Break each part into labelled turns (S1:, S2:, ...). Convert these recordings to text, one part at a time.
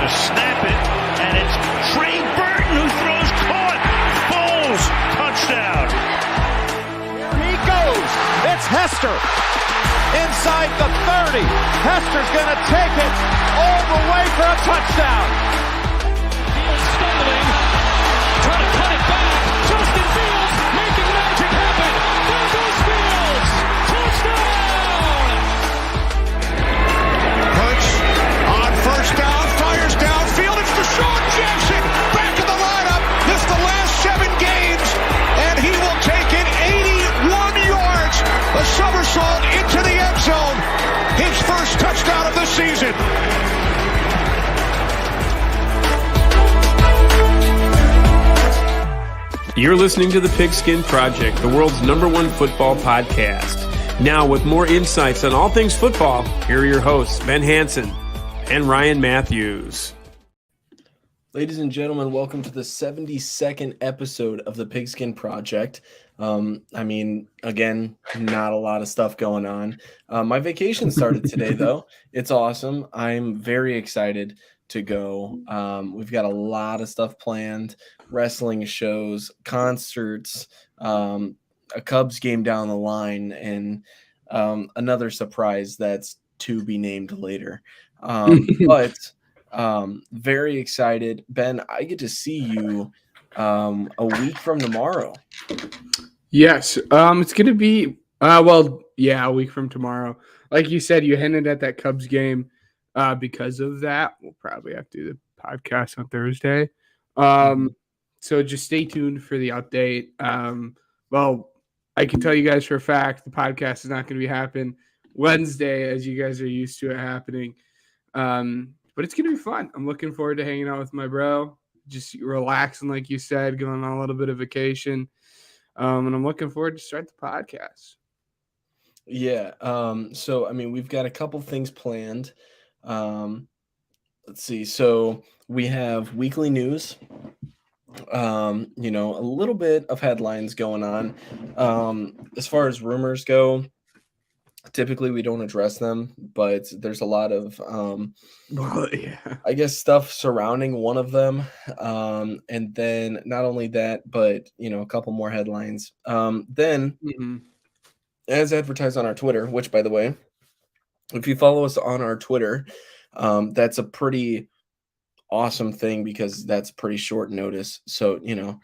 S1: to snap it, and it's Trey Burton who throws caught. Foles, touchdown.
S2: Here he goes. It's Hester. Inside the 30. Hester's going to take it all the way for a touchdown.
S3: Fields stumbling, trying to cut it back. Justin Fields making magic happen. There goes Fields. Touchdown!
S4: Hurts on first down, fires downfield. It's Deshaun Jackson back in the lineup. Missed the last 7 games, and he will take it 81 yards. A somersault into the end zone. His first touchdown of the season.
S5: You're listening to The Pigskin Project, the world's #1 football podcast. Now, with more insights on all things football, here are your hosts, Ben Hansen and Ryan Matthews. Ladies and gentlemen, welcome to the 72nd episode of The Pigskin Project. Again, not a lot of stuff going on. My vacation started today, though. It's awesome. I'm very excited to go. We've got a lot of stuff planned, wrestling shows, concerts, a Cubs game down the line, and another surprise that's to be named later. But very excited. Ben, I get to see you a week from tomorrow.
S6: Yes, it's going to be, a week from tomorrow. Like you said, you hinted at that Cubs game. Because of that, we'll probably have to do the podcast on Thursday. So just stay tuned for the update. I can tell you guys for a fact the podcast is not going to be happening Wednesday as you guys are used to it happening. But it's going to be fun. I'm looking forward to hanging out with my bro, just relaxing, like you said, going on a little bit of vacation. And I'm looking forward to start the podcast.
S5: Yeah. We've got a couple things planned. Let's see. So we have weekly news, a little bit of headlines going on. As far as rumors go, typically we don't address them, but there's a lot of, stuff surrounding one of them. And then not only that, but, a couple more headlines. As advertised on our Twitter, which, by the way, if you follow us on our Twitter, that's a pretty awesome thing because that's pretty short notice. So, we're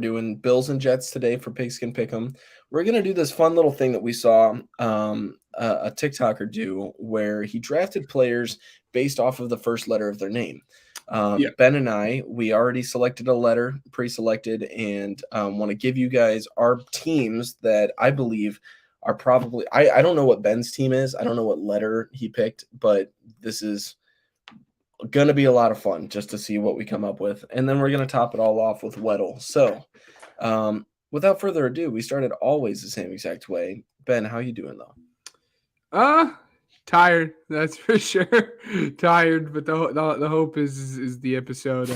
S5: doing Bills and Jets today for Pigskin Pick'em. We're going to do this fun little thing that we saw a TikToker do where he drafted players based off of the first letter of their name. Ben and I, we already selected a letter, pre-selected, and want to give you guys our teams that I believe are probably – I don't know what Ben's team is. I don't know what letter he picked, but this is going to be a lot of fun just to see what we come up with. And then we're going to top it all off with Weddle. So without further ado, we started always the same exact way. Ben, how you doing, though?
S6: Tired, that's for sure. Tired, but the hope is the episode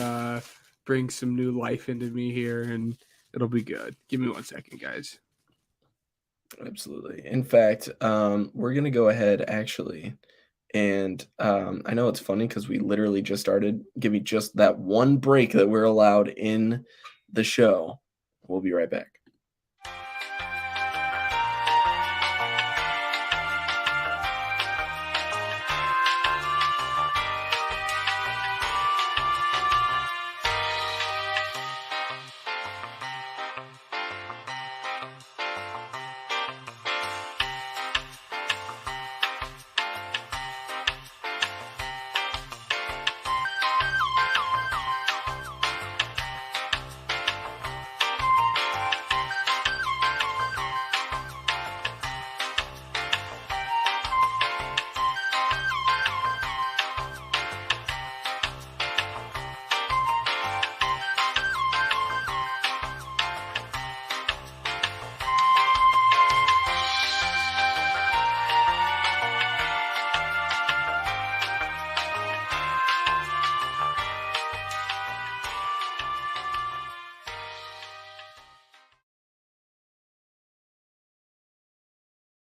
S6: brings some new life into me here, and it'll be good. Give me 1 second, guys.
S5: Absolutely. In fact, we're gonna go ahead actually, and I know it's funny because we literally just started. Give me just that one break that we're allowed in the show. We'll be right back.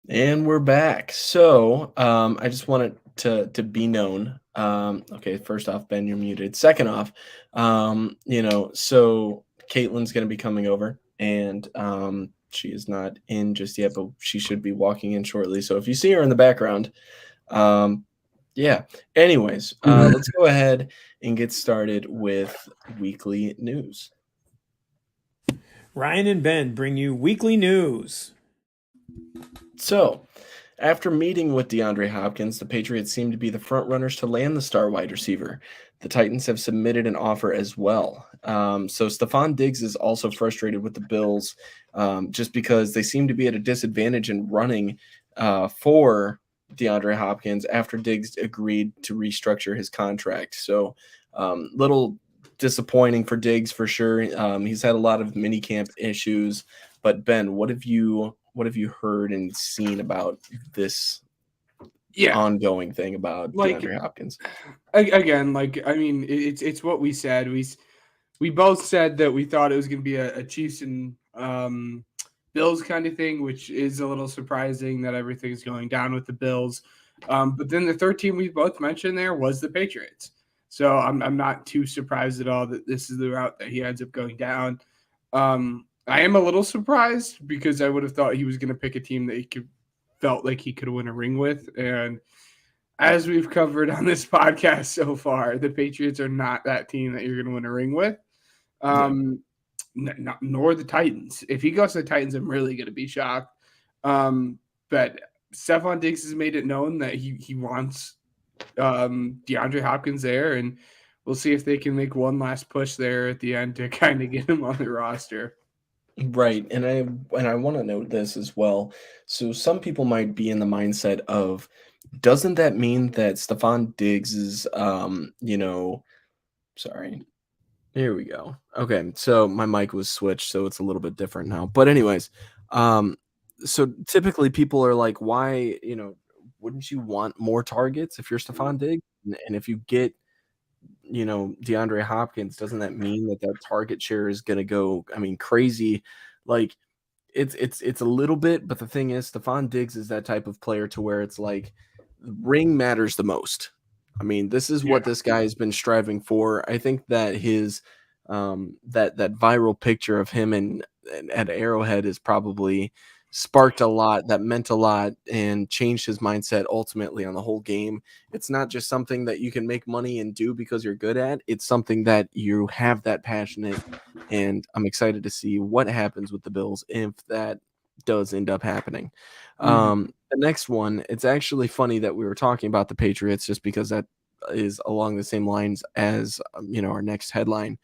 S5: And we're back. So I just wanted to be known. Okay, first off, Ben, you're muted. Second off, so Caitlin's gonna be coming over, and she is not in just yet, but she should be walking in shortly. So if you see her in the background, yeah. Anyways, let's go ahead and get started with weekly news.
S7: Ryan and Ben bring you weekly news.
S5: So, after meeting with DeAndre Hopkins, the Patriots seem to be the front runners to land the star wide receiver. The Titans have submitted an offer as well. So Stephon Diggs is also frustrated with the Bills just because they seem to be at a disadvantage in running for DeAndre Hopkins after Diggs agreed to restructure his contract. So little disappointing for Diggs for sure. He's had a lot of minicamp issues. But Ben, what have you heard and seen about this ongoing thing about DeAndre Hopkins?
S6: Again, it's what we said. We both said that we thought it was going to be a Chiefs and Bills kind of thing, which is a little surprising that everything's going down with the Bills. But then the third team we both mentioned there was the Patriots. So I'm not too surprised at all that this is the route that he ends up going down. I am a little surprised because I would have thought he was going to pick a team that felt like he could win a ring with. And as we've covered on this podcast so far, the Patriots are not that team that you're going to win a ring with. Nor the Titans. If he goes to the Titans, I'm really going to be shocked. But Stephon Diggs has made it known that he wants DeAndre Hopkins there, and we'll see if they can make one last push there at the end to kind of get him on the roster.
S5: Right. And I want to note this as well. So some people might be in the mindset of, doesn't that mean that Stephon Diggs is, sorry. Here we go. Okay. So my mic was switched, so it's a little bit different now. But anyways, so typically people are like, why, wouldn't you want more targets if you're Stephon Diggs? And if you get DeAndre Hopkins, doesn't that mean that target share is going to go, crazy? Like it's a little bit, but the thing is, Stephon Diggs is that type of player to where it's like ring matters the most. This is what this guy has been striving for. I think that his that viral picture of him and at Arrowhead is probably sparked a lot, that meant a lot, and changed his mindset ultimately on the whole game. It's not just something that you can make money and do because you're good at. It's something that you have that passionate, and I'm excited to see what happens with the Bills if that does end up happening. The next one, it's actually funny that we were talking about the Patriots just because that is along the same lines as our next headline.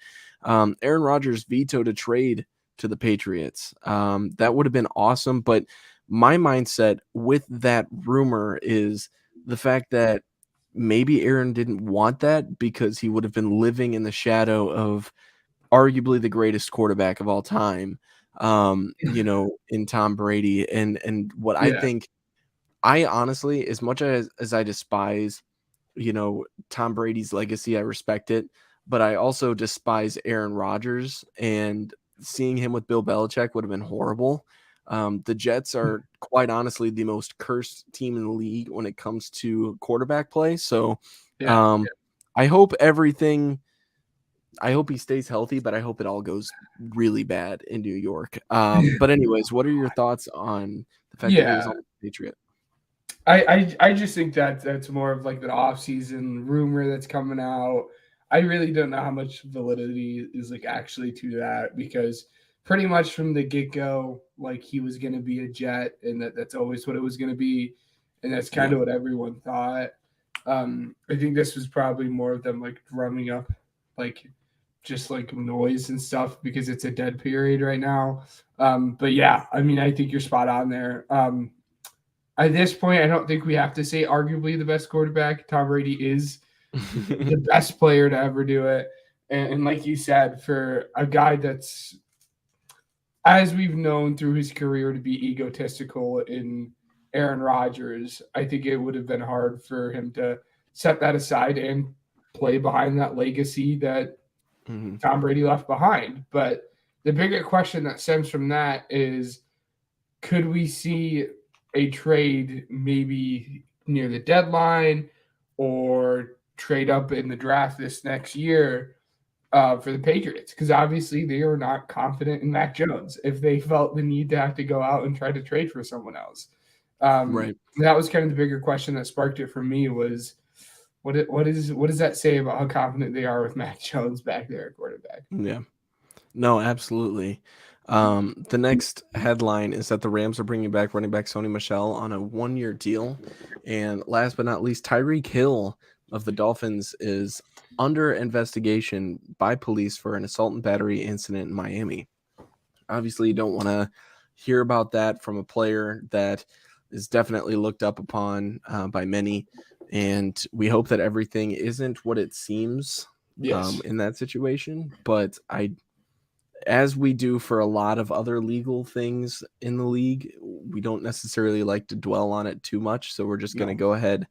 S5: Aaron Rodgers vetoed a trade to the Patriots. That would have been awesome, but my mindset with that rumor is the fact that maybe Aaron didn't want that because he would have been living in the shadow of arguably the greatest quarterback of all time, in Tom Brady. And what I think, I honestly, as much as I despise, Tom Brady's legacy, I respect it, but I also despise Aaron Rodgers, and seeing him with Bill Belichick would have been horrible. The Jets are quite honestly the most cursed team in the league when it comes to quarterback play. So I hope he stays healthy, but I hope it all goes really bad in New York. But anyways, what are your thoughts on the fact that he was on the Patriot?
S6: I just think that's more of like the off-season rumor that's coming out. I really don't know how much validity is like actually to that, because pretty much from the get-go, like he was going to be a Jet, and that's always what it was going to be. And that's kind of what everyone thought. I think this was probably more of them like drumming up like just like noise and stuff because it's a dead period right now. But yeah, I think you're spot on there. At this point, I don't think we have to say arguably the best quarterback. Tom Brady is the best player to ever do it. And like you said, for a guy that's, as we've known through his career, to be egotistical in Aaron Rodgers, I think it would have been hard for him to set that aside and play behind that legacy that Tom Brady left behind. But the bigger question that stems from that is, could we see a trade maybe near the deadline or trade up in the draft this next year for the Patriots, because obviously they are not confident in Mac Jones if they felt the need to have to go out and try to trade for someone else.
S5: Right.
S6: That was kind of the bigger question that sparked it for me was what does that say about how confident they are with Mac Jones back there at quarterback?
S5: Yeah. No, absolutely. The next headline is that the Rams are bringing back running back Sony Michel on a 1-year deal. And last but not least, Tyreek Hill of the Dolphins is under investigation by police for an assault and battery incident in Miami. Obviously, you don't want to hear about that from a player that is definitely looked up upon by many. And we hope that everything isn't what it seems in that situation. But as we do for a lot of other legal things in the league, we don't necessarily like to dwell on it too much. So we're just going to go ahead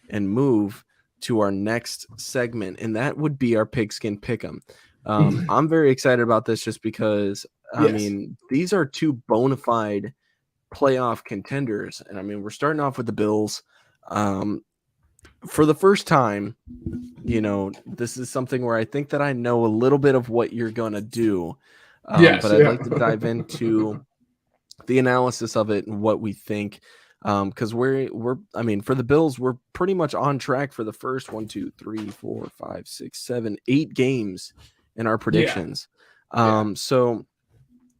S5: and move to our next segment, and that would be our Pigskin Pick'em. I'm very excited about this just because, I mean, these are two bona fide playoff contenders. And I mean, we're starting off with the Bills. For the first time, you know, this is something where I think that I know a little bit of what you're going to do. But I'd like to dive into the analysis of it and what we think. Because we're I mean, for the Bills, we're pretty much on track for the first 1, 2, 3, 4, 5, 6, 7, 8 games in our predictions. So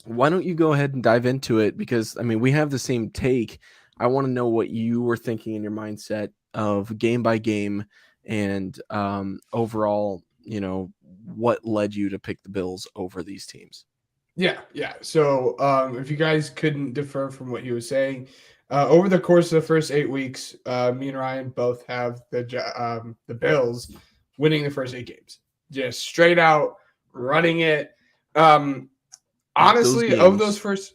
S5: why don't you go ahead and dive into it? Because I mean, we have the same take. I want to know what you were thinking in your mindset of game by game and overall, you know, what led you to pick the Bills over these teams.
S6: Yeah. So if you guys couldn't differ from what he was saying, over the course of the first 8 weeks, me and Ryan both have the Bills winning the first 8 games, just straight out running it. Honestly, of those first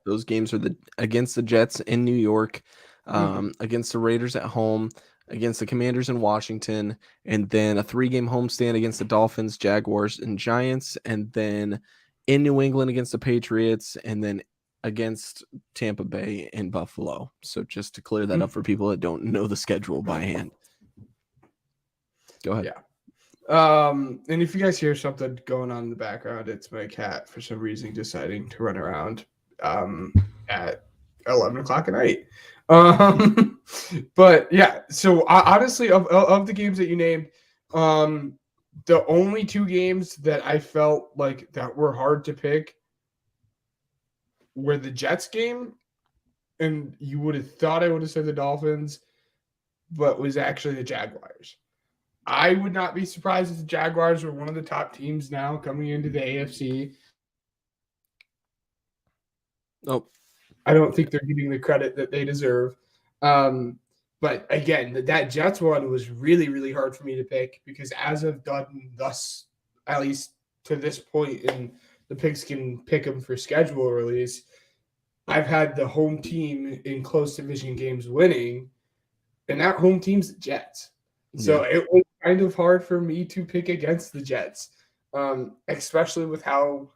S5: those games are against the Jets in New York, against the Raiders at home, against the Commanders in Washington, and then a 3-game homestand against the Dolphins, Jaguars, and Giants, and then in New England against the Patriots, and then against Tampa Bay and Buffalo. So just to clear that up for people that don't know the schedule by hand. Go ahead.
S6: Yeah. And if you guys hear something going on in the background, it's my cat for some reason deciding to run around at 11 o'clock at night. But yeah, so honestly, of the games that you named, the only 2 games that I felt like that were hard to pick were the Jets game, and you would have thought I would have said the Dolphins, but was actually the Jaguars. I would not be surprised if the Jaguars were one of the top teams now coming into the AFC.
S5: Nope.
S6: I don't think they're getting the credit that they deserve. But again, that Jets one was really, really hard for me to pick because as I've done thus, at least to this point in the Pigskin Pick'em for schedule release, I've had the home team in close division games winning, and that home team's the Jets. So it was kind of hard for me to pick against the Jets, especially with how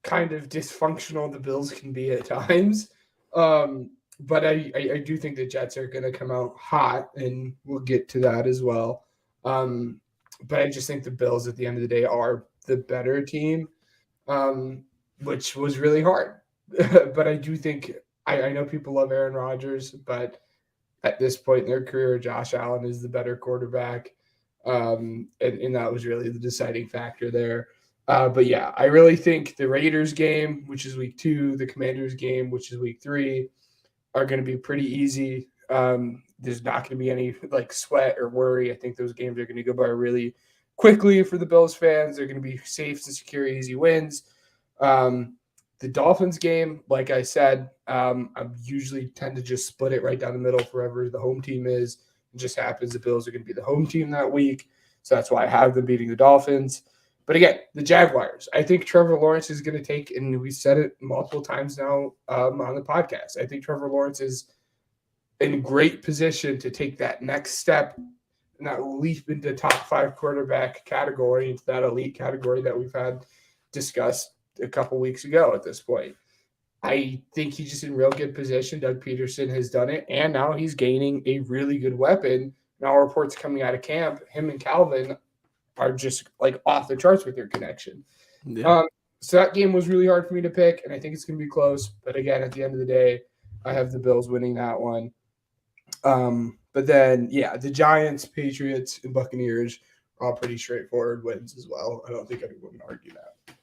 S6: kind of dysfunctional the Bills can be at times. But I do think the Jets are going to come out hot, and we'll get to that as well. But I just think the Bills at the end of the day are the better team, which was really hard. But I do think I know people love Aaron Rodgers, but at this point in their career, Josh Allen is the better quarterback. And that was really the deciding factor there. But yeah, I really think the Raiders game, which is week 2, the Commanders game, which is week 3, are going to be pretty easy. There's not going to be any like sweat or worry. I think those games are going to go by really quickly for the Bills fans. They're going to be safe and secure, easy wins. The Dolphins game, like I said, I usually tend to just split it right down the middle for whoever the home team is. It just happens the Bills are going to be the home team that week. So that's why I have them beating the Dolphins. But again, the Jaguars, I think Trevor Lawrence is going to take, and we've said it multiple times now on the podcast, I think Trevor Lawrence is in great position to take that next step and that leap into top 5 quarterback category, into that elite category that we've had discussed a couple weeks ago at this point. I think he's just in real good position. Doug Peterson has done it, and now he's gaining a really good weapon. Now reports coming out of camp, him and Calvin are just like off the charts with their connection.
S5: Yeah.
S6: So that game was really hard for me to pick, and I think it's going to be close. But again, at the end of the day, I have the Bills winning that one. But then, yeah, the Giants, Patriots, and Buccaneers are all pretty straightforward wins as well. I don't think anyone can argue that.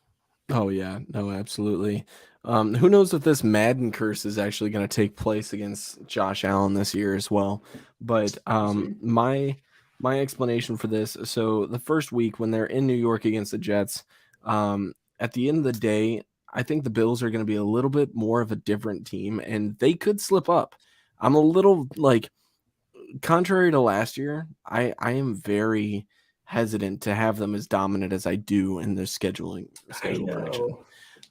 S5: Oh yeah, no, absolutely. Who knows if this Madden curse is actually going to take place against Josh Allen this year as well? But my explanation for this. So the first week when they're in New York against the Jets, at the end of the day, I think the Bills are going to be a little bit more of a different team, and they could slip up. I'm a little like, contrary to last year, I am very hesitant to have them as dominant as I do in their schedule prediction.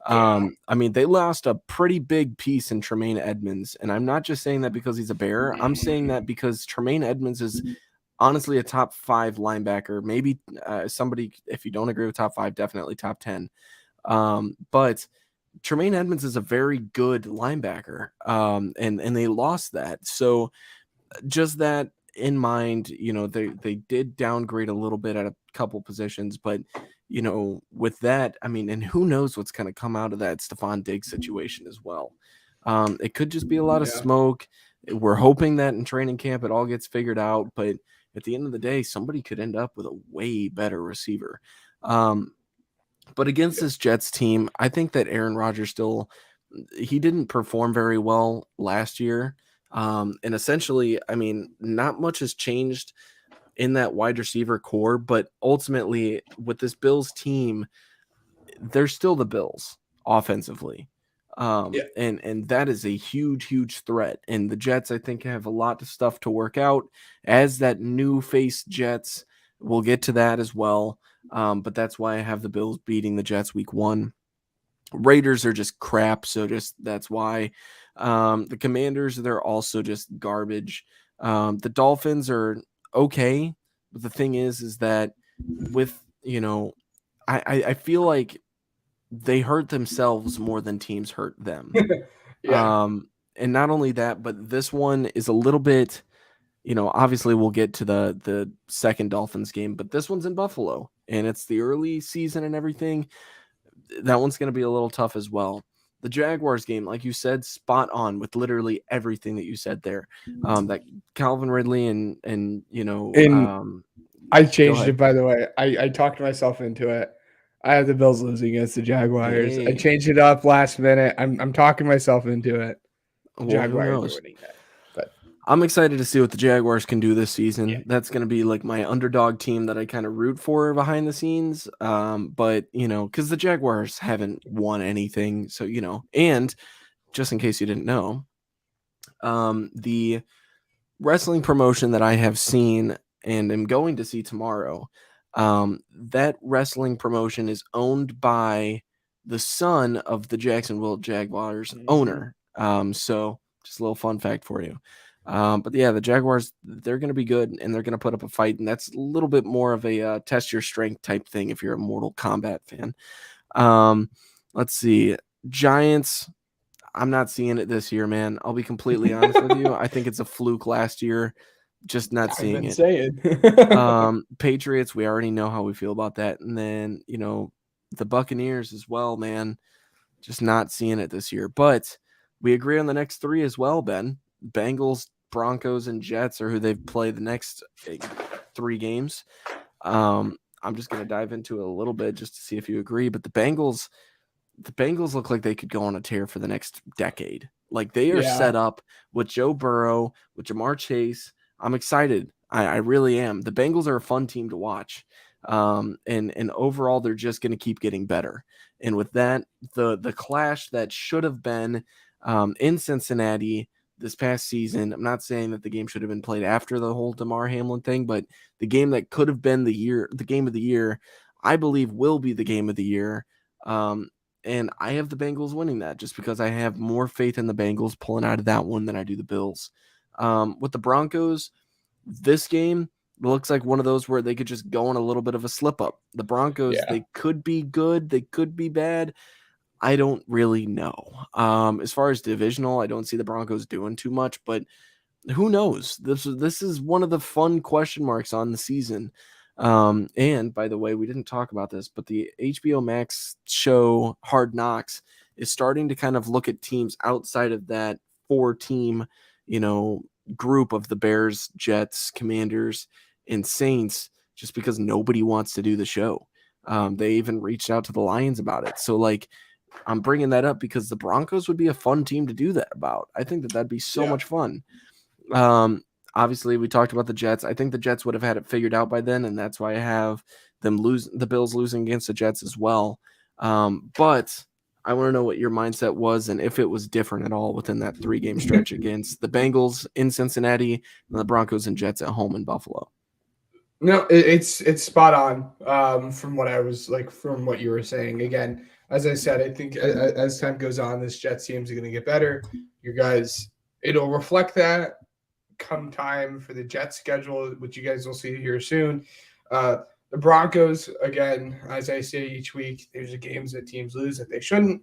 S5: I mean, they lost a pretty big piece in Tremaine Edmonds, and I'm not just saying that because he's a Bear. I'm saying that because Tremaine Edmonds is honestly a top 5 linebacker. Maybe somebody, if you don't agree with top 5, definitely top 10. But Tremaine Edmonds is a very good linebacker, and they lost that. So just that in mind, you know, they did downgrade a little bit at a couple positions, but you know, with that, I mean, and who knows what's going to come out of that Stephon Diggs situation as well. It could just be a lot of smoke. We're hoping that in training camp it all gets figured out, but at the end of the day, somebody could end up with a way better receiver. But against this Jets team, I think that Aaron Rodgers he didn't perform very well last year. And essentially, I mean, not much has changed in that wide receiver core, but ultimately with this Bills team, they're still the Bills offensively. And that is a huge threat. And the Jets, I think, have a lot of stuff to work out as that new face Jets. We'll get to that as well. But that's why I have the Bills beating the Jets week 1. Raiders are just crap, so that's why. The Commanders, they're also just garbage. The Dolphins are okay, but the thing is that with, you know, I feel like they hurt themselves more than teams hurt them. And not only that, but this one is a little bit, you know, obviously we'll get to the second Dolphins game, but this one's in Buffalo and it's the early season and everything. That one's going to be a little tough as well. The Jaguars game, like you said, spot on with literally everything that you said there. That Calvin Ridley and you know,
S6: I changed it, by the way. I talked myself into it. I have the Bills losing against the Jaguars.
S5: Hey.
S6: I changed it up last minute. I'm talking myself into it.
S5: Well,
S6: Jaguars are winning that. But
S5: I'm excited to see what the Jaguars can do this season. Yeah. That's going to be like my underdog team that I kind of root for behind the scenes. But, you know, because the Jaguars haven't won anything. So, you know, and just in case you didn't know, the wrestling promotion that I have seen and am going to see tomorrow, that wrestling promotion is owned by the son of the Jacksonville Jaguars owner. So just a little fun fact for you. But yeah, the Jaguars, they're going to be good and they're going to put up a fight. And that's a little bit more of a test your strength type thing if you're a Mortal Kombat fan. Let's see. Giants, I'm not seeing it this year, man. I'll be completely honest with you. I think it's a fluke last year. Just not seeing it. Patriots, we already know how we feel about that. And then, you know, the Buccaneers as well, man. Just not seeing it this year. But we agree on the next 3 as well, Ben. Bengals, Broncos, and Jets are who they've played the next 3 games. I'm just going to dive into it a little bit just to see if you agree. But the Bengals look like they could go on a tear for the next decade. Like they are set up with Joe Burrow, with Jamar Chase. I'm excited. I really am. The Bengals are a fun team to watch. And overall, they're just going to keep getting better. And with that, the clash that should have been in Cincinnati this past season, I'm not saying that the game should have been played after the whole DeMar Hamlin thing, but the game that could have been the game of the year, I believe will be the game of the year. And I have the Bengals winning that just because I have more faith in the Bengals pulling out of that one than I do the Bills. With the Broncos, this game looks like one of those where they could just go on a little bit of a slip up. The Broncos, they could be good, they could be bad. I don't really know. As far as divisional, I don't see the Broncos doing too much, but who knows? This is one of the fun question marks on the season. And by the way, we didn't talk about this, but the HBO Max show Hard Knocks is starting to kind of look at teams outside of that 4-team, group of the Bears, Jets, Commanders, and Saints, just because nobody wants to do the show. They even reached out to the Lions about it. So I'm bringing that up because the Broncos would be a fun team to do that about. I think that'd be so much fun. Obviously we talked about the Jets. I think the Jets would have had it figured out by then, and that's why I have the Bills losing against the Jets as well. But I want to know what your mindset was and if it was different at all within that 3-game stretch against the Bengals in Cincinnati and the Broncos and Jets at home in Buffalo.
S6: No, it's spot on from what I was from what you were saying. Again, as I said, I think as time goes on, this Jets team is going to get better. You guys, it'll reflect that come time for the Jets schedule, which you guys will see here soon. The Broncos, again, as I say each week, there's games that teams lose that they shouldn't.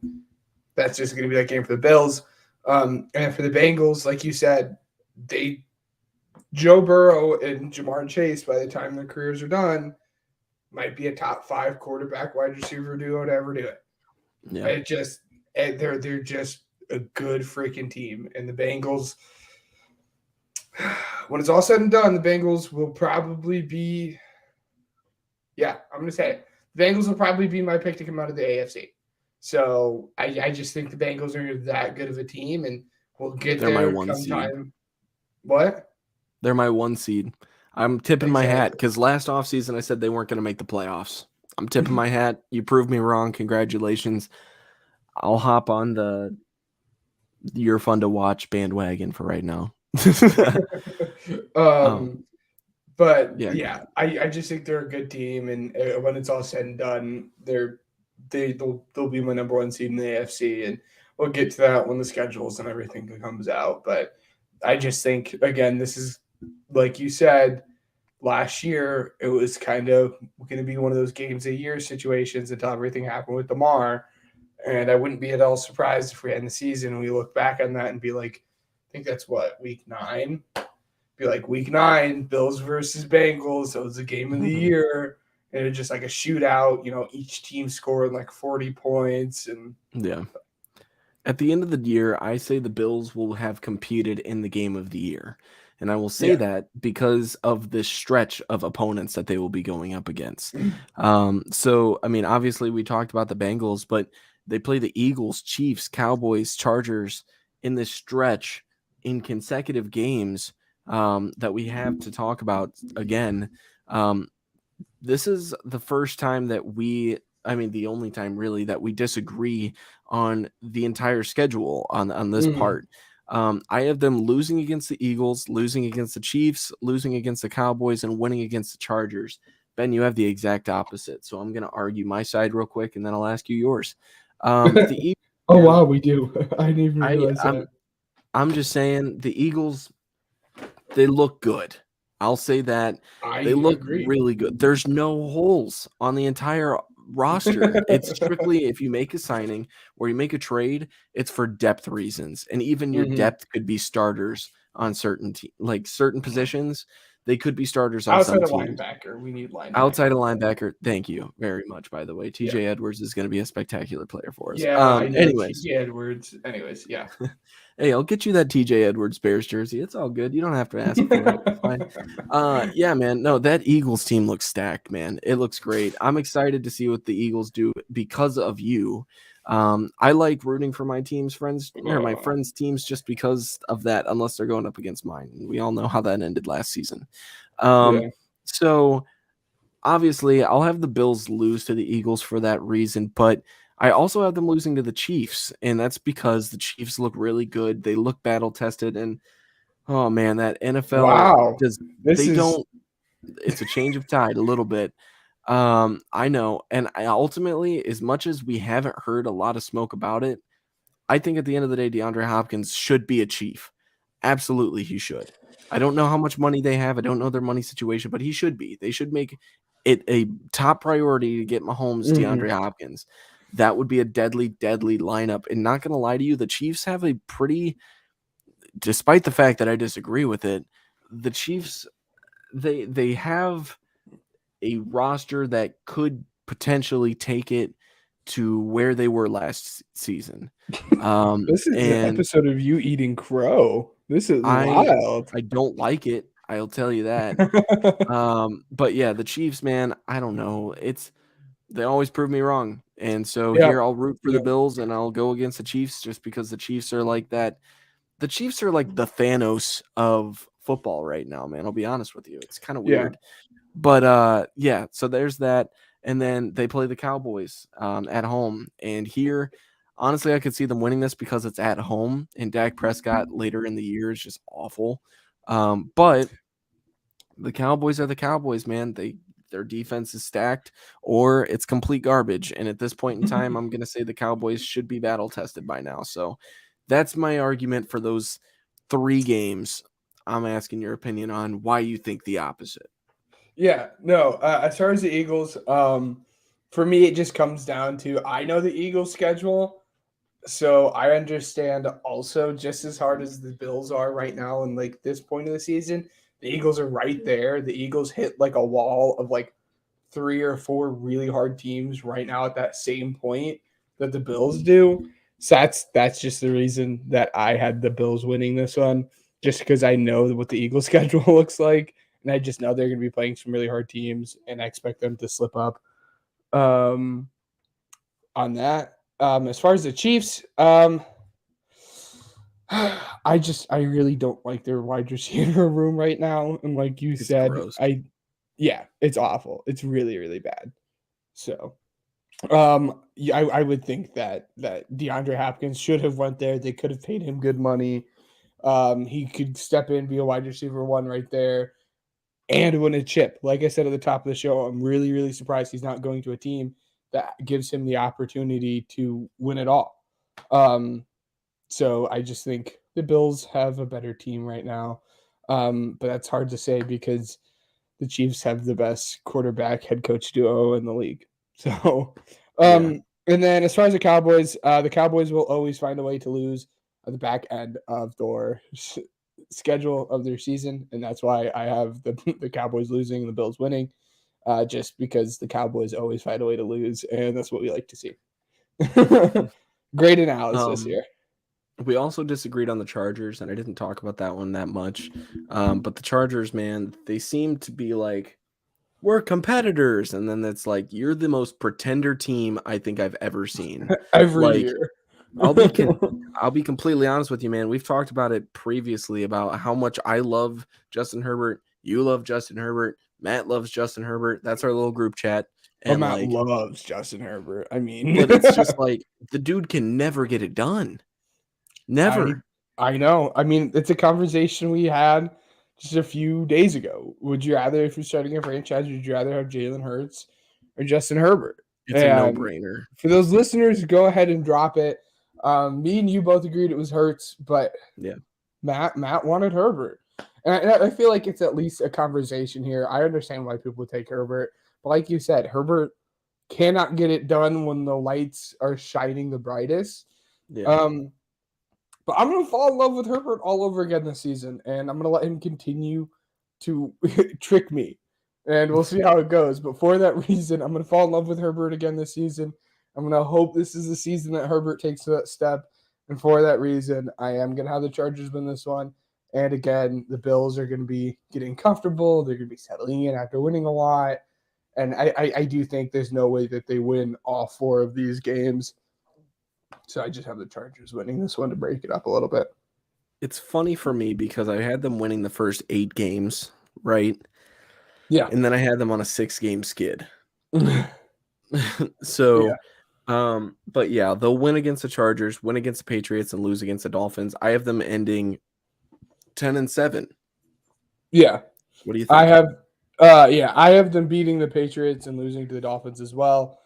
S6: That's just going to be that game for the Bills. And for the Bengals, like you said, Joe Burrow and Jamar Chase, by the time their careers are done, might be a top 5 quarterback, wide receiver duo to ever do it. Yeah. They're just a good freaking team. And the Bengals, when it's all said and done, the Bengals will probably be – yeah, I'm going to say it. The Bengals will probably be my pick to come out of the AFC. So I just think the Bengals are that good of a team, and we'll get there come time. What?
S5: They're my 1 seed. I'm tipping my hat because last offseason I said they weren't going to make the playoffs. I'm tipping my hat. You proved me wrong. Congratulations. I'll hop on the You're Fun to Watch bandwagon for right now.
S6: But yeah, I just think they're a good team, and when it's all said and done, they'll be my number 1 seed in the AFC, and we'll get to that when the schedules and everything comes out. But I just think, again, this is, like you said, last year it was kind of going to be one of those games a year situations until everything happened with Damar, and I wouldn't be at all surprised if we had in the season and we look back on that and be like, I think that's week 9. Be like week 9, Bills versus Bengals. So it was a game of the year, and it's just like a shootout. Each team scored 40 points, and
S5: At the end of the year, I say the Bills will have competed in the game of the year, and I will say that because of this stretch of opponents that they will be going up against. So I mean, obviously we talked about the Bengals, but they play the Eagles, Chiefs, Cowboys, Chargers in this stretch in consecutive games. That we have to talk about again. This is the first time that the only time really that we disagree on the entire schedule on this part. I have them losing against the Eagles, losing against the Chiefs, losing against the Cowboys, and winning against the Chargers. Ben, you have the exact opposite. So I'm going to argue my side real quick, and then I'll ask you yours.
S6: Oh, wow, we do. I didn't even realize that.
S5: I'm just saying the Eagles, they look good. I'll say that. They look really good. There's no holes on the entire roster. It's strictly if you make a signing or you make a trade, it's for depth reasons. And even your depth could be starters on certain certain positions. They could be starters on
S6: outside
S5: some
S6: of
S5: teams.
S6: linebacker. We need linebacker.
S5: Outside of linebacker. Thank you very much, by the way. TJ Edwards is going to be a spectacular player for us.
S6: Yeah.
S5: Anyways.
S6: TJ Edwards. Anyways, yeah.
S5: Hey, I'll get you that TJ Edwards Bears jersey. It's all good. You don't have to ask for it. It's fine. Yeah, man. No, that Eagles team looks stacked, man. It looks great. I'm excited to see what the Eagles do because of you. I like rooting for my friends teams just because of that, unless they're going up against mine. We all know how that ended last season. So obviously I'll have the Bills lose to the Eagles for that reason, but I also have them losing to the Chiefs, and that's because the Chiefs look really good. They look battle tested, and oh man, that NFL it's a change of tide a little bit. I know, and ultimately, as much as we haven't heard a lot of smoke about it, I think at the end of the day, DeAndre Hopkins should be a Chief. Absolutely, he should. I don't know how much money they have. I don't know their money situation, but he should be. They should make it a top priority to get Mahomes, DeAndre Hopkins. that would be a deadly, deadly lineup. And not going to lie to you, the Chiefs have a pretty, despite the fact that I disagree with it, the Chiefs, they have a roster that could potentially take it to where they were last season.
S6: This is an episode of you eating crow. This is wild.
S5: I don't like it. I'll tell you that. But yeah, the Chiefs, man, I don't know. They always prove me wrong. And so here I'll root for the Bills and I'll go against the Chiefs just because the Chiefs are like that. The Chiefs are like the Thanos of football right now, man. I'll be honest with you. It's kind of weird. But yeah, so there's that. And then they play the Cowboys at home. And here, honestly, I could see them winning this because it's at home. And Dak Prescott later in the year is just awful. But the Cowboys are the Cowboys, man. Their defense is stacked or it's complete garbage. And at this point in time, I'm going to say the Cowboys should be battle tested by now. So that's my argument for those 3 games. I'm asking your opinion on why you think the opposite.
S6: Yeah, no, as far as the Eagles, for me, it just comes down to I know the Eagles schedule. So I understand also just as hard as the Bills are right now and like this point of the season, the Eagles are right there. The Eagles hit like a wall of like 3 or 4 really hard teams right now at that same point that the Bills do. So that's just the reason that I had the Bills winning this one, just because I know what the Eagles schedule looks like. And I just know they're going to be playing some really hard teams, and I expect them to slip up on that. As far as the Chiefs, I really don't like their wide receiver room right now. And like you said,
S5: gross.
S6: It's awful. It's really, really bad. So I would think that DeAndre Hopkins should have went there. They could have paid him good money. He could step in, be a wide receiver 1 right there, and win a chip. Like I said at the top of the show, I'm really, really surprised he's not going to a team that gives him the opportunity to win it all. So I just think the Bills have a better team right now. But that's hard to say because the Chiefs have the best quarterback head coach duo in the league. So, and then as far as the Cowboys will always find a way to lose at the back end of their schedule of their season, and that's why I have the Cowboys losing and the Bills winning, just because the Cowboys always find a way to lose, and that's what we like to see. Great analysis here.
S5: We also disagreed on the Chargers, and I didn't talk about that one that much. But the Chargers, man, they seem to be like, we're competitors, and then it's like, you're the most pretender team I think I've ever seen.
S6: Every year.
S5: I'll be completely honest with you, man. We've talked about it previously about how much I love Justin Herbert. You love Justin Herbert. Matt loves Justin Herbert. That's our little group chat.
S6: And Matt loves Justin Herbert. I mean,
S5: but it's just like the dude can never get it done. Never.
S6: I know. I mean, it's a conversation we had just a few days ago. Would you rather, if you're starting a franchise, would you rather have Jalen Hurts or Justin Herbert?
S5: It's a no-brainer.
S6: For those listeners, go ahead and drop it. Me and you both agreed it was Hurts, but
S5: yeah,
S6: Matt wanted Herbert. And I feel like it's at least a conversation here. I understand why people take Herbert, but like you said, Herbert cannot get it done when the lights are shining the brightest.
S5: Yeah.
S6: But I'm going to fall in love with Herbert all over again this season, and I'm going to let him continue to trick me, and we'll see how it goes. But for that reason, I'm going to fall in love with Herbert again this season. I'm going to hope this is the season that Herbert takes that step, and for that reason, I am going to have the Chargers win this one. And again, the Bills are going to be getting comfortable. They're going to be settling in after winning a lot, and I do think there's no way that they win all 4 of these games. So I just have the Chargers winning this one to break it up a little bit.
S5: It's funny for me because I had them winning the first 8 games, right?
S6: Yeah.
S5: And then I had them on a 6-game skid. So, yeah. But yeah, they'll win against the Chargers, win against the Patriots, and lose against the Dolphins. I have them ending 10-7.
S6: Yeah.
S5: What do you think?
S6: I have them beating the Patriots and losing to the Dolphins as well.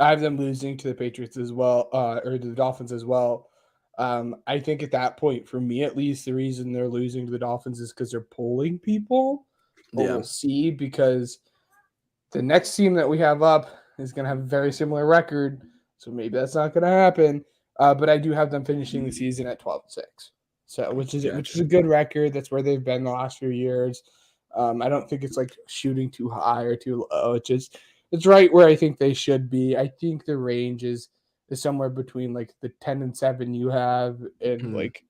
S6: I have them losing to the Patriots as well, or to the Dolphins as well. I think at that point, for me at least, the reason they're losing to the Dolphins is because they're polling people. But we'll see, because the next team that we have up is going to have a very similar record, so maybe that's not going to happen. But I do have them finishing the season at 12-6, so which is a good record. That's where they've been the last few years. I don't think it's like shooting too high or too low. It's right where I think they should be. I think the range is somewhere between like the 10-7 you have and like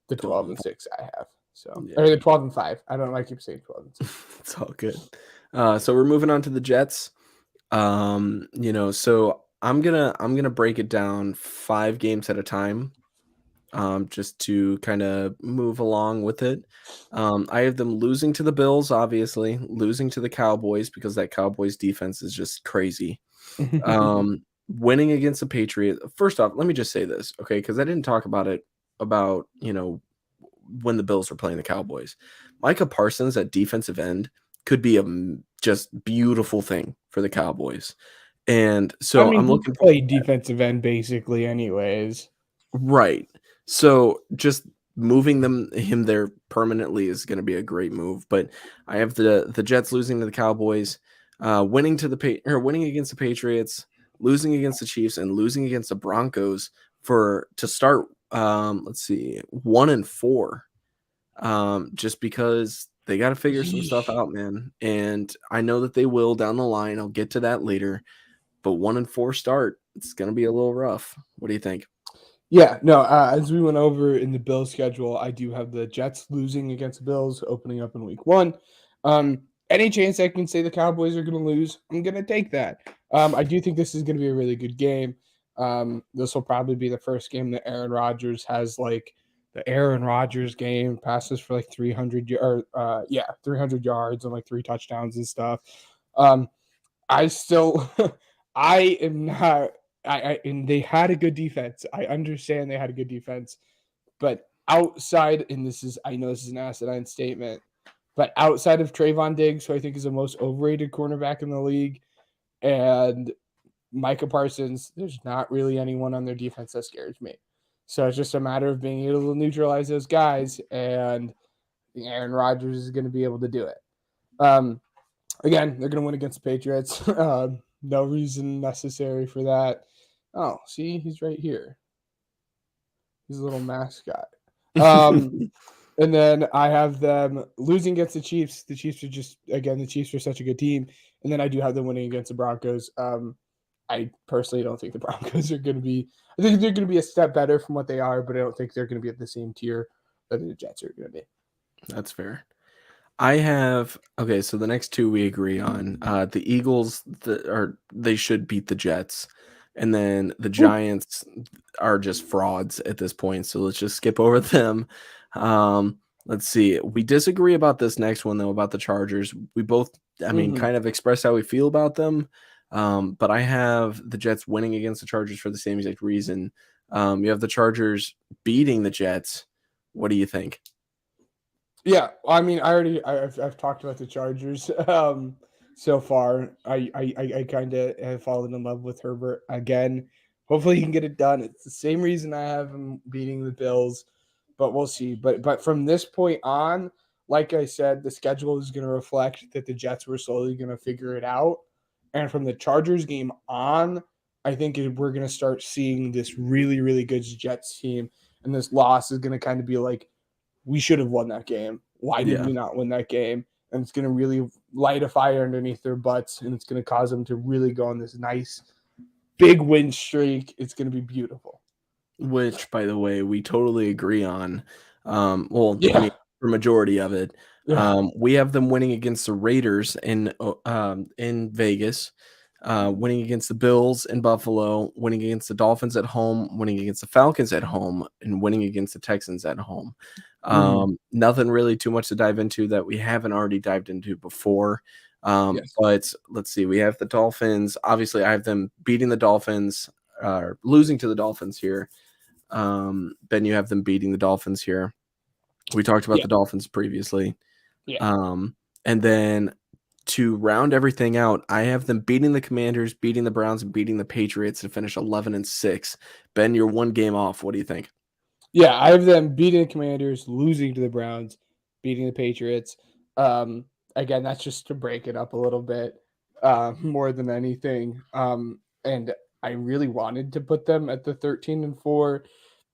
S6: the 12-6 I have. So or the 12-5. I don't like keep saying 12-6.
S5: It's all good. So we're moving on to the Jets. So I'm gonna break it down 5 games at a time. Just to kind of move along with it. I have them losing to the Bills, obviously, losing to the Cowboys because that Cowboys defense is just crazy. Winning against the Patriots. First off, let me just say this, okay? Because I didn't talk about it when the Bills were playing the Cowboys. Micah Parsons at defensive end could be a just beautiful thing for the Cowboys. And so I'm looking
S6: to play defensive end basically anyways.
S5: Right. So just moving him there permanently is going to be a great move. But I have the Jets losing to the Cowboys, winning against the Patriots, losing against the Chiefs, and losing against the Broncos to start. Let's see, 1-4. Just because they got to figure some stuff out, man. And I know that they will down the line. I'll get to that later. But 1-4 start, it's going to be a little rough. What do you think?
S6: Yeah, no, as we went over in the Bills schedule, I do have the Jets losing against the Bills opening up in week 1. Any chance I can say the Cowboys are going to lose, I'm going to take that. I do think this is going to be a really good game. This will probably be the first game that Aaron Rodgers has like the Aaron Rodgers game, passes for like 300 yards and like 3 touchdowns and stuff. I am not. And they had a good defense. I understand they had a good defense, but outside, and I know this is an asinine statement, but outside of Trayvon Diggs, who I think is the most overrated cornerback in the league, and Micah Parsons, there's not really anyone on their defense that scares me. So it's just a matter of being able to neutralize those guys, and Aaron Rodgers is going to be able to do it. Again, they're going to win against the Patriots. No reason necessary for that. Oh, see, he's right here. He's a little mascot. And then I have them losing against the Chiefs. The Chiefs are such a good team. And then I do have them winning against the Broncos. I personally don't think the Broncos are going to be – I think they're going to be a step better from what they are, but I don't think they're going to be at the same tier that the Jets are going to be.
S5: That's fair. I have – okay, so the next 2 we agree on. The Eagles, they should beat the Jets. And then the Giants are just frauds at this point, so let's just skip over them. Let's see. We disagree about this next one, though, about the Chargers. We both, kind of express how we feel about them. But I have the Jets winning against the Chargers for the same exact reason. You have the Chargers beating the Jets. What do you think?
S6: Yeah, I've talked about the Chargers. So far, I kind of have fallen in love with Herbert again. Hopefully he can get it done. It's the same reason I have him beating the Bills, but we'll see. But from this point on, like I said, the schedule is going to reflect that the Jets were slowly going to figure it out. And from the Chargers game on, I think we're going to start seeing this really, really good Jets team. And this loss is going to kind of be like, we should have won that game. Why did we not win that game? And it's going to really light a fire underneath their butts, and it's going to cause them to really go on this nice big win streak. It's going to be beautiful.
S5: Which, by the way, we totally agree on. The majority of it. We have them winning against the Raiders in Vegas, winning against the Bills in Buffalo, winning against the Dolphins at home, winning against the Falcons at home, and winning against the Texans at home. Nothing really too much to dive into that we haven't already dived into before. But let's see. We have the Dolphins. Obviously, I have them beating the Dolphins, losing to the Dolphins here. Ben, you have them beating the Dolphins here. We talked about the Dolphins previously. And then to round everything out, I have them beating the Commanders, beating the Browns, and beating the Patriots to finish 11-6. Ben, you're 1 game off. What do you think?
S6: Yeah, I have them beating the Commanders, losing to the Browns, beating the Patriots. Again, that's just to break it up a little bit. more than anything. And I really wanted to put them at the 13-4,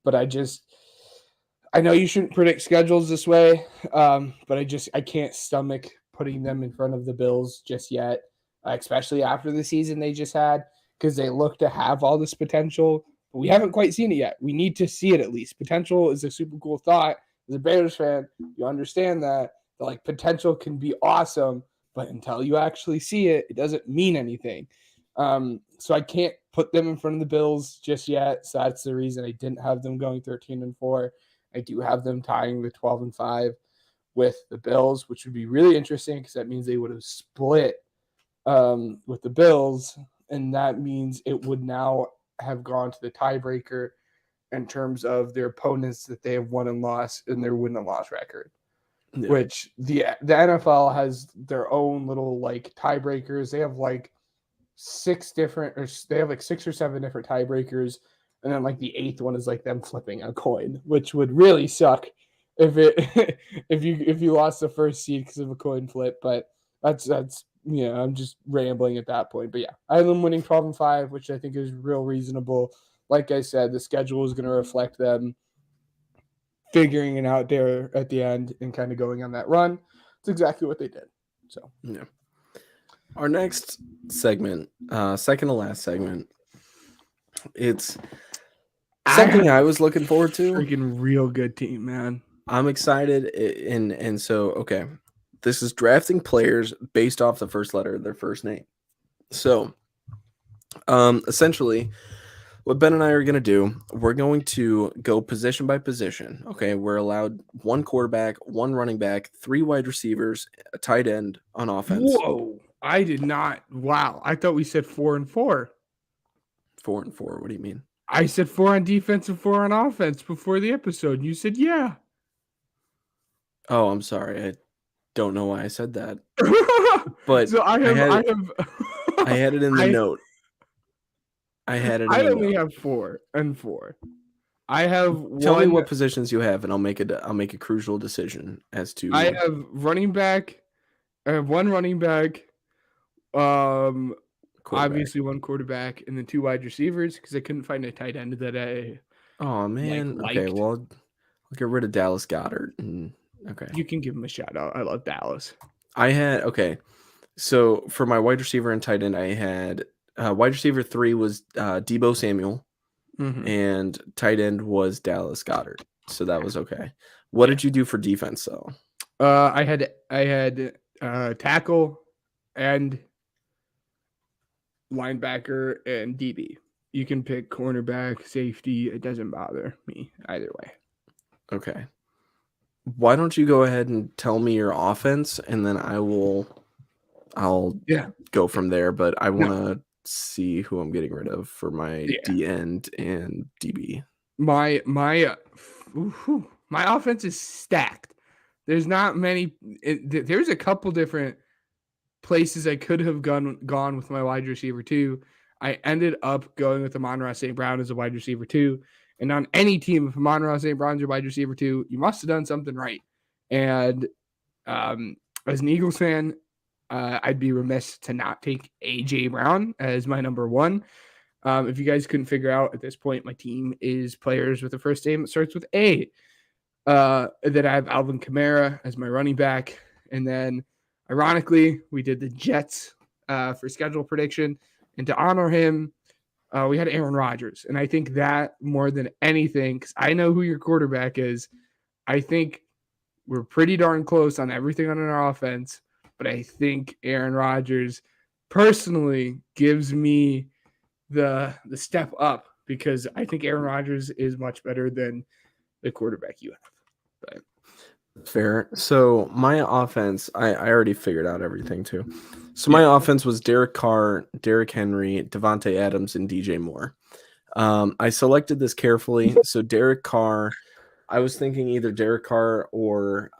S6: but I know you shouldn't predict schedules this way, but I can't stomach putting them in front of the Bills just yet, especially after the season they just had, because they look to have all this potential, but we haven't quite seen it yet. We need to see it at least. Potential is a super cool thought. As a Bears fan, you understand that like potential can be awesome, but until you actually see it, it doesn't mean anything. So I can't put them in front of the Bills just yet. So that's the reason I didn't have them going 13-4. I do have them tying the 12-5 with the Bills, which would be really interesting because that means they would have split with the Bills, and that means it would now have gone to the tiebreaker in terms of their opponents that they have won and lost in their win and loss record. Yeah. Which the NFL has their own little like tiebreakers. They have like 6 or 7 different tiebreakers. And then like the 8th one is like them flipping a coin, which would really suck if you lost the first seed because of a coin flip. But that's I'm just rambling at that point. But yeah, I have them winning 12-5, which I think is real reasonable. Like I said, the schedule is going to reflect them figuring it out there at the end and kind of going on that run. It's exactly what they did. So
S5: yeah. Our next segment, second to last segment, it's something I was looking forward to.
S6: Freaking real good team, man.
S5: I'm excited, and so okay, this is drafting players based off the first letter of their first name. So, essentially, what Ben and I are going to do, we're going to go position by position. Okay, we're allowed 1 quarterback, 1 running back, 3 wide receivers, a tight end on offense.
S6: Whoa, I did not. Wow, I thought we said 4-4.
S5: 4-4. What do you mean?
S6: I said 4 on defense and 4 on offense before the episode. And you said yeah.
S5: Oh, I'm sorry. I don't know why I said that. But
S6: so I had
S5: it in the note. I
S6: only have 4 and 4. I have
S5: Tell me what positions you have, and I'll make a crucial decision as to.
S6: I have running back. I have 1 running back. Obviously 1 quarterback, and then 2 wide receivers because I couldn't find a tight end that I.
S5: Oh man! Okay, well, I'll get rid of Dallas Goedert. Okay,
S6: you can give him a shout out. I love Dallas.
S5: So for my wide receiver and tight end, I had wide receiver 3 was Deebo Samuel, and tight end was Dallas Goedert. So that was okay. What did you do for defense though?
S6: I had tackle and linebacker and DB. You can pick cornerback, safety. It doesn't bother me either way.
S5: Okay. Why don't you go ahead and tell me your offense, and then I'll go from there. But I want to see who I'm getting rid of for my D end and DB.
S6: My offense is stacked. There's not many. There's a couple different places I could have gone with my wide receiver 2. I ended up going with Amon-Ra St. Brown as a wide receiver 2. And on any team, if Amon-Ra St. Brown's your wide receiver 2, you must have done something right. And as an Eagles fan, I'd be remiss to not take A.J. Brown as my number 1. If you guys couldn't figure out at this point, my team is players with a first name that starts with A. Then I have Alvin Kamara as my running back. And then, ironically, we did the Jets for schedule prediction. And to honor him, we had Aaron Rodgers. And I think that more than anything, because I know who your quarterback is, I think we're pretty darn close on everything on our offense. But I think Aaron Rodgers personally gives me the step up because I think Aaron Rodgers is much better than the quarterback you have. But
S5: fair. So my offense, I already figured out everything too. So my offense was Derek Carr, Derrick Henry, Devontae Adams, and DJ Moore. I selected this carefully. So Derek Carr, I was thinking either Derek Carr or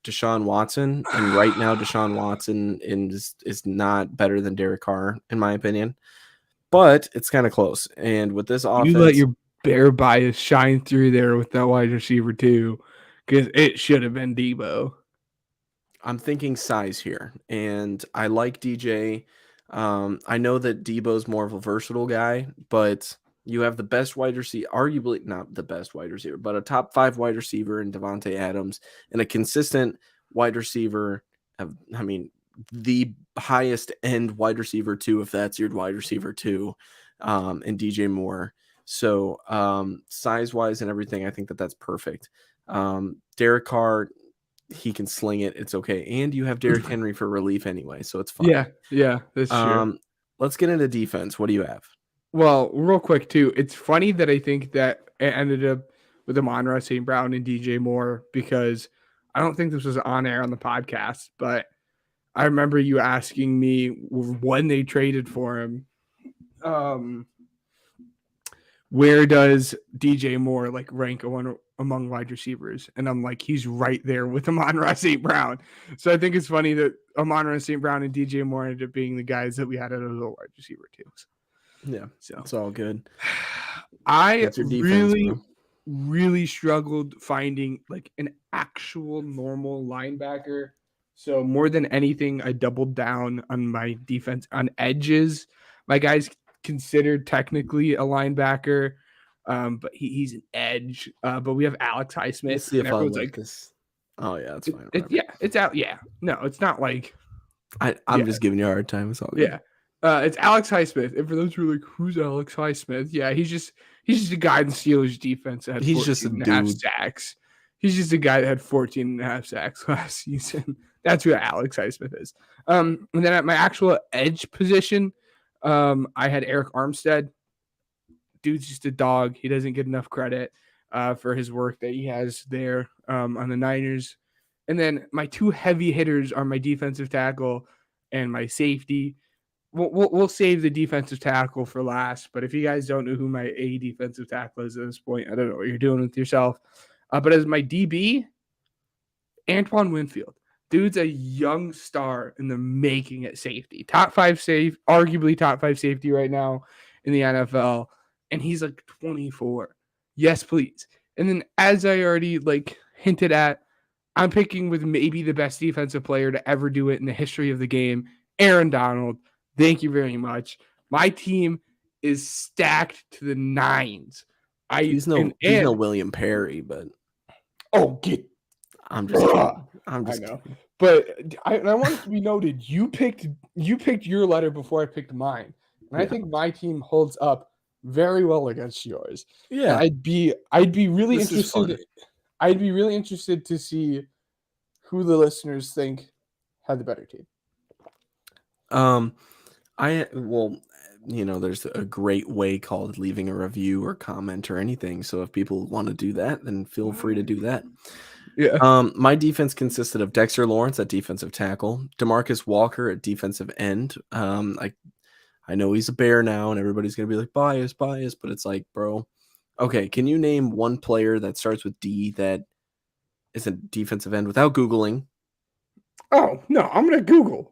S5: Deshaun Watson. And right now Deshaun Watson is not better than Derek Carr, in my opinion. But it's kind of close. And with this offense,
S6: you let your Bear bias shine through there with that wide receiver too. Because it should have been Deebo.
S5: I'm thinking size here, and I like DJ. I know that Debo's more of a versatile guy, but you have the best wide receiver, arguably not the best wide receiver, but a top 5 wide receiver in Devontae Adams and a consistent wide receiver. I mean, the highest end wide receiver too, if that's your wide receiver too, and DJ Moore. So size wise and everything, I think that that's perfect. Derek Carr, he can sling it. It's okay. And you have Derrick Henry for relief anyway, so it's fine.
S6: Yeah, that's true.
S5: Let's get into defense. What do you have?
S6: Well, real quick too, it's funny that I think that it ended up with Amon-Ra St. Brown and DJ Moore, because I don't think this was on air on the podcast, but I remember you asking me when they traded for him, where does DJ Moore like rank among wide receivers? And I'm like, he's right there with Amon-Ra St. Brown. So I think it's funny that Amon-Ra St. Brown and DJ Moore ended up being the guys that we had as a wide receiver too.
S5: Yeah,
S6: so
S5: it's all good.
S6: I really struggled finding like an actual normal linebacker. So more than anything, I doubled down on my defense on edges. My guy's considered technically a linebacker, but he's an edge. But we have Alex Highsmith.
S5: Let's see if I like this. Oh yeah, that's fine.
S6: It's out. Yeah, no, it's not like
S5: I'm just giving you a hard time. It's all good.
S6: Yeah. It's Alex Highsmith. And for those who are like, who's Alex Highsmith? Yeah, he's just a guy in the Steelers defense that had
S5: he's just a dude.
S6: Sacks. He's just a guy that had 14.5 sacks last season. That's who Alex Highsmith is. And then at my actual edge position, I had Eric Armstead. Dude's just a dog. He doesn't get enough credit for his work that he has there on the Niners. And then my 2 heavy hitters are my defensive tackle and my safety. We'll save the defensive tackle for last, but if you guys don't know who my A defensive tackle is at this point, I don't know what you're doing with yourself. But as my DB, Antoine Winfield. Dude's a young star in the making at safety. Top 5 safe, arguably top 5 safety right now in the NFL, and he's like 24. Yes, please. And then as I already like hinted at, I'm picking with maybe the best defensive player to ever do it in the history of the game, Aaron Donald. Thank you very much. My team is stacked to the 9s.
S5: He's no William Perry, but
S6: I'm just
S5: I know.
S6: Kidding. But I want it to be noted, you picked your letter before I picked mine. And I think my team holds up very well against yours.
S5: Yeah.
S6: And I'd be really interested. I'd be really interested to see who the listeners think had the better team.
S5: There's a great way called leaving a review or comment or anything. So if people want to do that, then feel free to do that.
S6: Yeah.
S5: My defense consisted of Dexter Lawrence at defensive tackle, DeMarcus Walker at defensive end. I know he's a Bear now, and everybody's gonna be like bias, but it's like, bro, okay, can you name one player that starts with D that is a defensive end without Googling?
S6: Oh no, I'm gonna Google.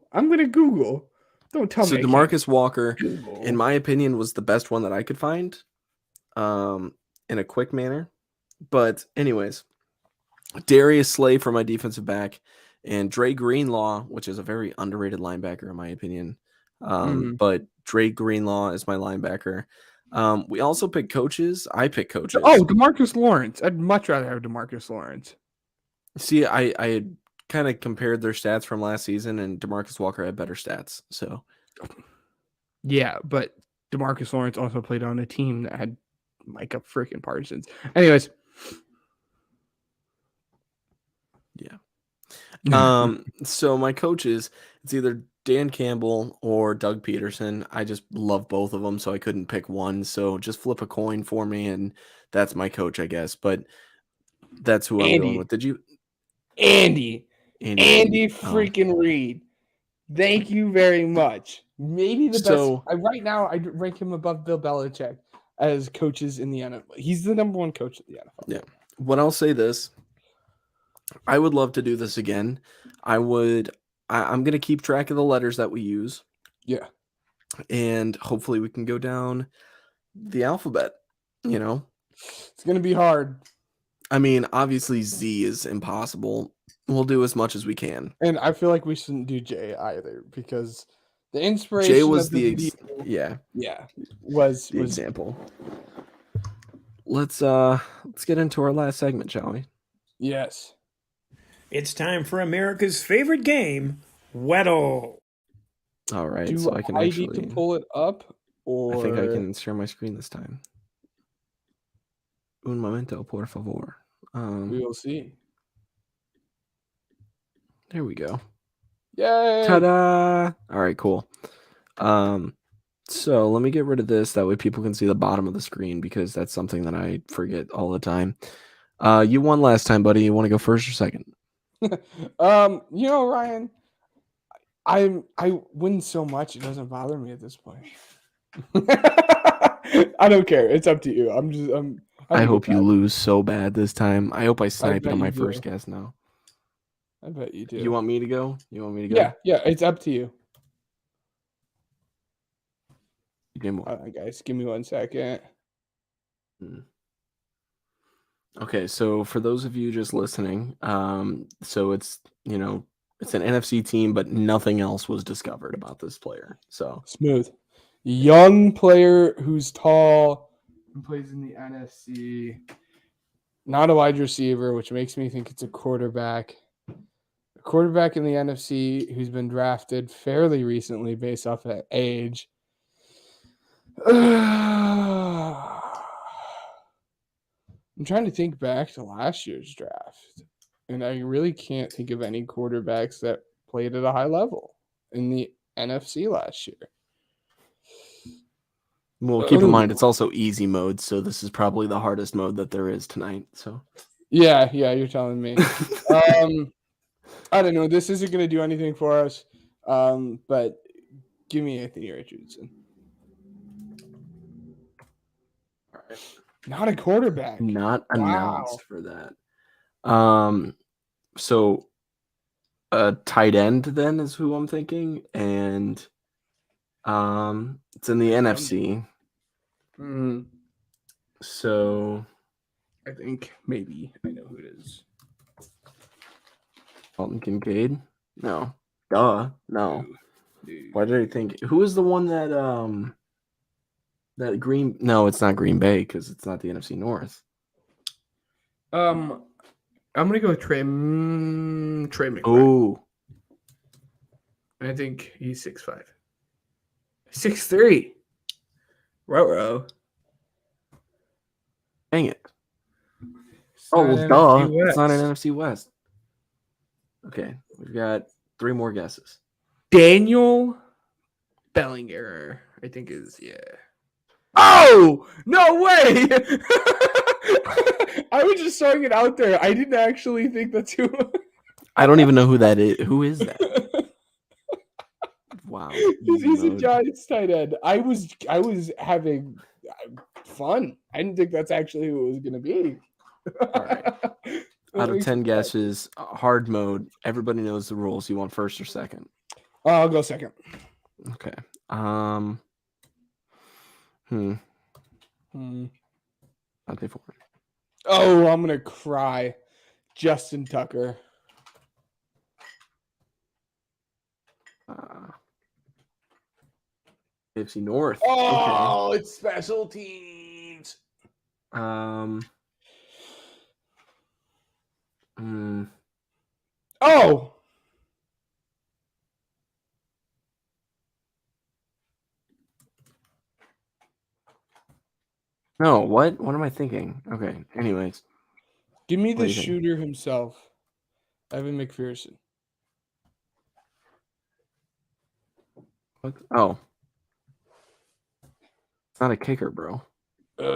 S6: Don't tell me.
S5: So DeMarcus Walker, in my opinion, was the best one that I could find in a quick manner. But anyways, Darius Slay for my defensive back and Dre Greenlaw, which is a very underrated linebacker in my opinion. But Dre Greenlaw is my linebacker. We also pick coaches. I pick coaches.
S6: Oh, DeMarcus Lawrence. I'd much rather have DeMarcus Lawrence.
S5: See, I had kind of compared their stats from last season, and DeMarcus Walker had better stats. So,
S6: yeah, but DeMarcus Lawrence also played on a team that had Micah freaking Parsons. Anyways,
S5: yeah. So my coaches, it's either Dan Campbell or Doug Peterson. I just love both of them, so I couldn't pick one. So just flip a coin for me, and that's my coach, I guess. But that's who I'm going with. Did you?
S6: Andy freaking Reid. Thank you very much. Maybe the best. Right now, I rank him above Bill Belichick as coaches in the NFL. He's the number 1 coach of the NFL.
S5: Yeah. What I'll say this, I would love to do this again. I'm going to keep track of the letters that we use.
S6: Yeah.
S5: And hopefully we can go down the alphabet, you know.
S6: It's going to be hard.
S5: I mean, obviously Z is impossible. We'll do as much as we can.
S6: And I feel like we shouldn't do Jay either because the inspiration
S5: Jay was
S6: of the video, was
S5: the example. Let's get into our last segment, shall we?
S6: Yes.
S7: It's time for America's favorite game, Weddle.
S5: All right,
S6: Do
S5: so I can
S6: I
S5: actually
S6: need to pull it up, or
S5: I think I can share my screen this time. Un momento, por favor.
S6: We will see.
S5: There we go.
S6: Yay!
S5: Ta-da! All right, cool. So let me get rid of this. That way people can see the bottom of the screen because that's something that I forget all the time. You won last time, buddy. You want to go first or second?
S6: Ryan, I win so much it doesn't bother me at this point. I don't care. It's up to you.
S5: I hope you lose so bad this time. I hope I snipe it on my
S6: you do.
S5: first guess now.
S6: I bet you do.
S5: You want me to go?
S6: Yeah, it's up to you.
S5: Game one.
S6: All right, guys, give me 1 second.
S5: Okay, so for those of you just listening, so it's it's an NFC team, but nothing else was discovered about this player. So
S6: Smooth. Young player who's tall and plays in the NFC. Not a wide receiver, which makes me think it's a quarterback. A quarterback in the NFC who's been drafted fairly recently based off of age. I'm trying to think back to last year's draft, and I really can't think of any quarterbacks that played at a high level in the NFC last year.
S5: well, keep in mind it's also easy mode, so this is probably the hardest mode that there is tonight. So
S6: Yeah, you're telling me. I don't know. This isn't going to do anything for us, but give me Anthony Richardson.
S5: all right.
S6: Not a quarterback.
S5: Not
S6: Wow.
S5: announced for that. So a tight end then is who I'm thinking, and it's in the NFC. So
S6: I think maybe I know who it is.
S5: Dalton Kincaid? No. Duh. No.
S6: Dude.
S5: Why did I think? Who is the one that that Green? No, it's not Green Bay because it's not the NFC North.
S6: I'm gonna go with Trey McBride.
S5: Oh,
S6: I think he's 6'5". 6'3". Ruh-roh.
S5: dang it!
S6: It's
S5: Oh,
S6: not
S5: well,
S6: NFC
S5: duh. It's not an
S6: West.
S5: NFC West. Okay, we've got 3 more guesses.
S6: Daniel Bellinger, I think is Oh no way! I was just throwing it out there. I didn't actually think that's who.
S5: I don't even know who that is. Who is that? Wow,
S6: He's
S5: easy
S6: a
S5: mode.
S6: Giants tight end. I was having fun. I didn't think that's actually who it was going to be.
S5: All right. Out of 10 guesses, hard mode. Everybody knows the rules. You want first or second?
S6: I'll go second.
S5: Okay. Not they for it.
S6: Oh, I'm gonna cry. Justin Tucker.
S5: AFC North.
S6: Oh, it's special teams.
S5: Okay.
S6: Oh.
S5: No, what? What am I thinking? Okay. Anyways.
S6: Give me
S5: What do
S6: the
S5: you think?
S6: shooter himself. Evan McPherson.
S5: What? Oh. It's not a kicker, bro.
S6: I
S5: Their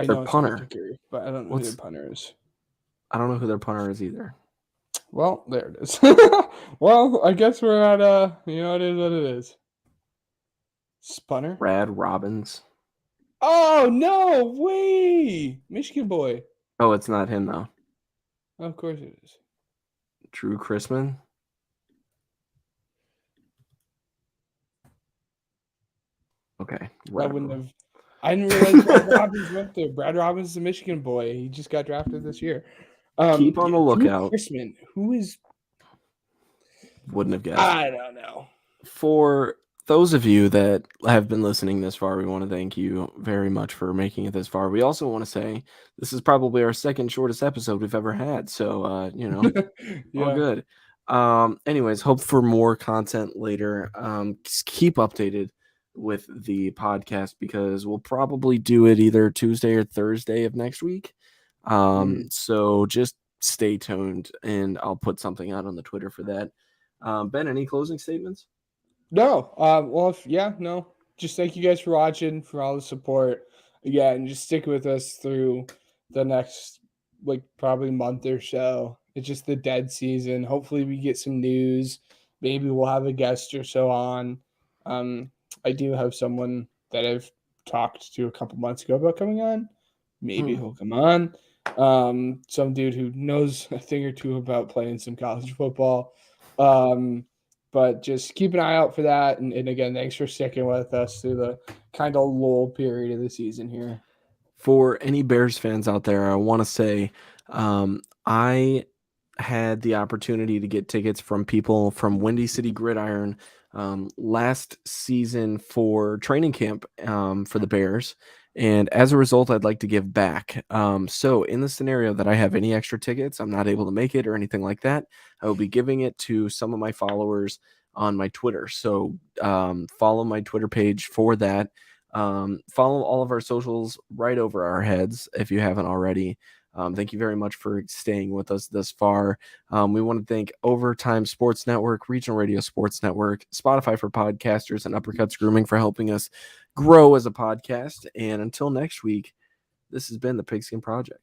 S6: know it's
S5: punter.
S6: not a kicker, but I don't know who their punter is.
S5: I don't know who their punter is either.
S6: Well, there it is. Well, I guess we're at it is what it is. Spunner.
S5: Brad Robbins.
S6: Oh no way! Michigan boy.
S5: Oh, it's not him though.
S6: Of course it is.
S5: Drew Chrisman. Okay.
S6: I
S5: whatever.
S6: wouldn't have. I didn't realize Brad Robbins went there. Brad Robbins is a Michigan boy. He just got drafted this year.
S5: Keep on the lookout.
S6: Chrisman, who is?
S5: Wouldn't have guessed.
S6: I don't know.
S5: For those of you that have been listening this far, we want to thank you very much for making it this far. We also want to say this is probably our second shortest episode we've ever had. So, all good. Anyways, hope for more content later. Just keep updated with the podcast because we'll probably do it either Tuesday or Thursday of next week. So just stay tuned and I'll put something out on the Twitter for that. Ben, any closing statements?
S6: No. No. Just thank you guys for watching, for all the support. Again, just stick with us through the next, probably month or so. It's just the dead season. Hopefully we get some news. Maybe we'll have a guest or so on. I do have someone that I've talked to a couple months ago about coming on. Maybe he'll come on. Some dude who knows a thing or two about playing some college football. But just keep an eye out for that. And again, thanks for sticking with us through the kind of lull period of the season here.
S5: For any Bears fans out there, I want to say I had the opportunity to get tickets from people from Windy City Gridiron last season for training camp for the Bears. And as a result, I'd like to give back. So in the scenario that I have any extra tickets, I'm not able to make it or anything like that, I will be giving it to some of my followers on my Twitter. So follow my Twitter page for that. Follow all of our socials right over our heads if you haven't already. Thank you very much for staying with us thus far. We want to thank Overtime Sports Network, Regional Radio Sports Network, Spotify for Podcasters, and Uppercuts Grooming for helping us grow as a podcast. And until next week, this has been the Pigskin Project.